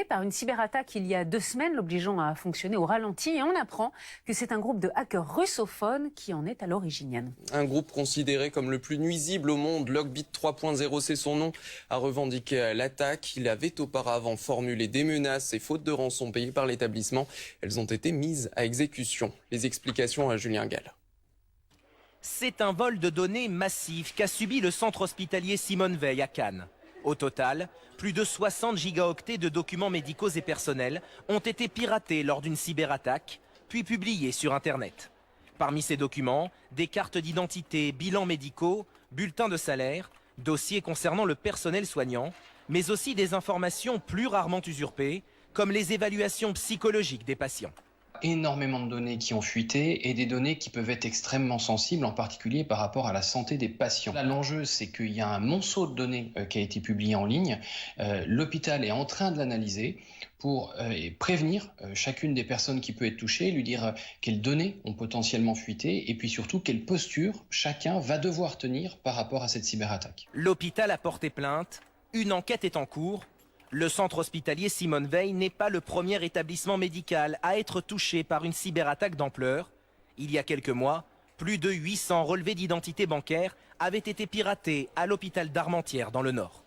Par une cyberattaque il y a 2 semaines, l'obligeant à fonctionner au ralenti, et on apprend que c'est un groupe de hackers russophones qui en est à l'origine. Un groupe considéré comme le plus nuisible au monde, Lockbit 3.0, c'est son nom, a revendiqué l'attaque. Il avait auparavant formulé des menaces et fautes de rançon payées par l'établissement. Elles ont été mises à exécution. Les explications à Julien Gall. C'est un vol de données massif qu'a subi le centre hospitalier Simone Veil à Cannes. Au total, plus de 60 gigaoctets de documents médicaux et personnels ont été piratés lors d'une cyberattaque, puis publiés sur Internet. Parmi ces documents, des cartes d'identité, bilans médicaux, bulletins de salaire, dossiers concernant le personnel soignant, mais aussi des informations plus rarement usurpées, comme les évaluations psychologiques des patients. Énormément de données qui ont fuité et des données qui peuvent être extrêmement sensibles, en particulier par rapport à la santé des patients. Là, l'enjeu, c'est qu'il y a un monceau de données qui a été publié en ligne. L'hôpital est en train de l'analyser pour prévenir chacune des personnes qui peut être touchée, lui dire quelles données ont potentiellement fuité et puis surtout quelle posture chacun va devoir tenir par rapport à cette cyberattaque. L'hôpital a porté plainte, une enquête est en cours. Le centre hospitalier Simone Veil n'est pas le premier établissement médical à être touché par une cyberattaque d'ampleur. Il y a quelques mois, plus de 800 relevés d'identité bancaire avaient été piratés à l'hôpital d'Armentières dans le Nord.